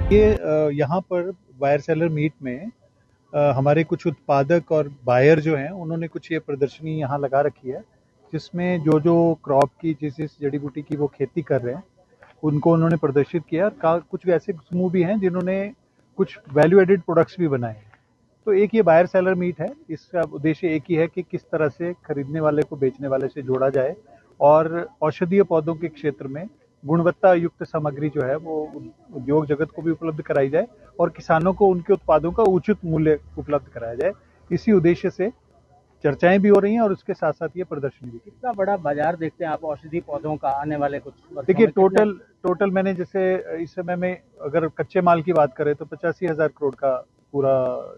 यहाँ पर wire seller meet में हमारे कुछ उत्पादक और बायर जो हैं उन्होंने कुछ ये प्रदर्शनी यहाँ लगा रखी है, जिसमें जो जो क्रॉप की जिस जड़ी बूटी की वो खेती कर रहे हैं उनको उन्होंने प्रदर्शित किया। कुछ ऐसे समूह भी हैं जिन्होंने कुछ वैल्यू एडेड प्रोडक्ट्स भी बनाए हैं। तो एक ये बायर सेलर मीट है, इसका उद्देश्य एक ही है कि किस तरह से खरीदने वाले को बेचने वाले से जोड़ा जाए और औषधीय पौधों के क्षेत्र में गुणवत्ता युक्त सामग्री जो है वो उद्योग जगत को भी उपलब्ध कराई जाए और किसानों को उनके उत्पादों का उचित मूल्य उपलब्ध कराया जाए। इसी उद्देश्य से चर्चाएं भी हो रही हैं और उसके साथ साथ ये प्रदर्शनी भी। कितना बड़ा बाजार देखते हैं आप औषधि पौधों का आने वाले कुछ वर्षों में? देखिए टोटल मैंने जैसे इस समय में अगर कच्चे माल की बात करें तो 85,000 करोड़ का पूरा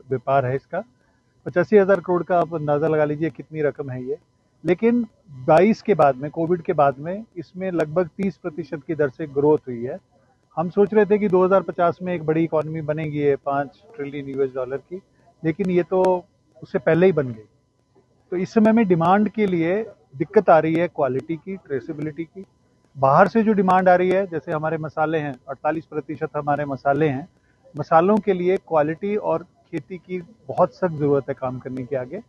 व्यापार है इसका। 85,000 करोड़ का आप अंदाजा लगा लीजिए कितनी रकम है ये। लेकिन 22 के बाद में, कोविड के बाद में इसमें लगभग 30% की दर से ग्रोथ हुई है। हम सोच रहे थे कि 2050 में एक बड़ी इकोनॉमी बनेगी ये 5 ट्रिलियन यूएस डॉलर की, लेकिन ये तो उससे पहले ही बन गई। तो इस समय में डिमांड के लिए दिक्कत आ रही है क्वालिटी की, ट्रेसेबिलिटी की। बाहर से जो डिमांड आ रही है, जैसे हमारे मसाले हैं, 48% हमारे मसाले हैं। मसालों के लिए क्वालिटी और खेती की बहुत सख्त जरूरत है काम करने के आगे,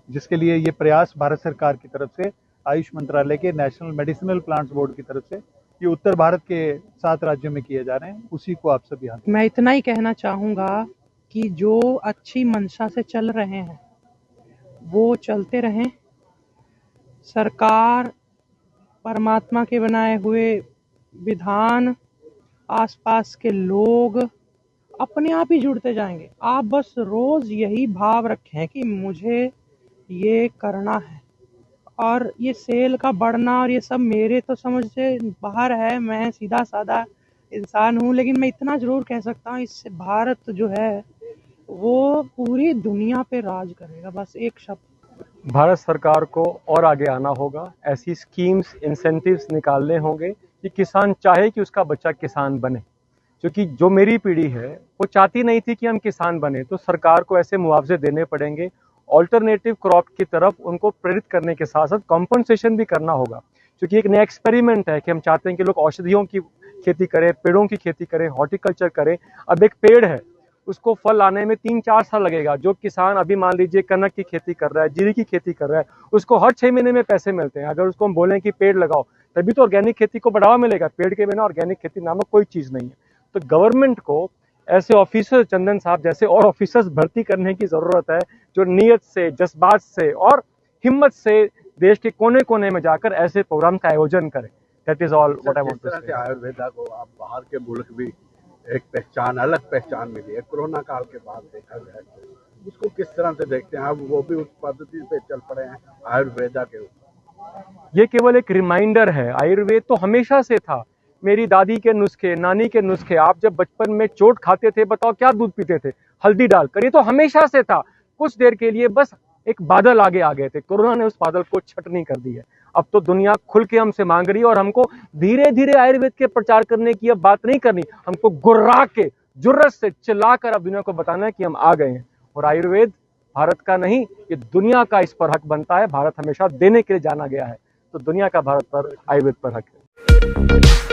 जिसके लिए ये प्रयास भारत सरकार की तरफ से, आयुष मंत्रालय के नेशनल मेडिसिनल प्लांट्स बोर्ड की तरफ से ये उत्तर भारत के 7 राज्यों में किए जा रहे हैं। उसी को आप सब यहाँ। मैं इतना ही कहना चाहूँगा कि जो अच्छी मंशा से चल रहे हैं वो चलते रहें। सरकार, परमात्मा के बनाए हुए विधान, आसपास के लोग अपने आप ही जुड़ते जाएंगे। आप बस रोज़ यही भाव रखें कि मुझे ये करना है। और ये सेल का बढ़ना और ये सब मेरे तो समझ से बाहर है। मैं सीधा साधा इंसान हूँ, लेकिन मैं इतना ज़रूर कह सकता हूँ, इससे भारत जो है वो पूरी दुनिया पे राज करेगा। बस एक शब्द, भारत सरकार को और आगे आना होगा। ऐसी स्कीम्स, इंसेंटिव्स निकालने होंगे कि किसान चाहे कि उसका बच्चा किसान बने, क्योंकि जो मेरी पीढ़ी है वो चाहती नहीं थी कि हम किसान बने। तो सरकार को ऐसे मुआवजे देने पड़ेंगे। ऑल्टरनेटिव क्रॉप की तरफ उनको प्रेरित करने के साथ साथ कॉम्पनसेशन भी करना होगा, क्योंकि एक नया एक्सपेरिमेंट है कि हम चाहते हैं कि लोग औषधियों की खेती करें, पेड़ों की खेती करें, हॉर्टिकल्चर करें। अब एक पेड़ है, उसको फल आने में 3-4 साल लगेगा। जो किसान अभी मान लीजिए कनक की खेती कर रहा है, जीरी की खेती कर रहा है, उसको हर 6 महीने में पैसे मिलते हैं। अगर उसको हम बोलें कि पेड़ लगाओ, तभी तो ऑर्गेनिक खेती को बढ़ावा मिलेगा। पेड़ के बिना ऑर्गेनिक खेती नामक कोई चीज़ नहीं है। तो गवर्नमेंट को ऐसे ऑफिसर, चंदन साहब जैसे और ऑफिसर्स भर्ती करने की ज़रूरत है, जो नियत से, जज्बात से और हिम्मत से देश के कोने कोने में जाकर ऐसे प्रोग्राम का आयोजन करें। That is all what I want to say. Ayurveda को आप बाहर के मुल्क भी एक पहचान, अलग पहचान मिली है कोरोना काल के बाद, देखा जाए तो उसको किस तरह से देखते हैं आप? वो भी उस पद्धति पे चल पड़े हैं आयुर्वेदा के ऊपर। ये केवल एक रिमाइंडर है। आयुर्वेद तो हमेशा से था। मेरी दादी के नुस्खे, नानी के नुस्खे, आप जब बचपन में चोट खाते थे, बताओ क्या दूध पीते थे? हल्दी डालकर। ये तो हमेशा से था। कुछ देर के लिए बस एक बादल आगे आ गए थे, कोरोना ने उस बादल को छटनी कर दी है। अब तो दुनिया खुल के हमसे मांग रही है और हमको धीरे धीरे आयुर्वेद के प्रचार करने की अब बात नहीं करनी, हमको गुर्रा के, जुर्रत से चिल्लाकर अब दुनिया को बताना है कि हम आ गए हैं। और आयुर्वेद भारत का नहीं, ये दुनिया का इस पर हक बनता है। भारत हमेशा देने के लिए जाना गया है, तो दुनिया का भारत पर, आयुर्वेद पर हक है।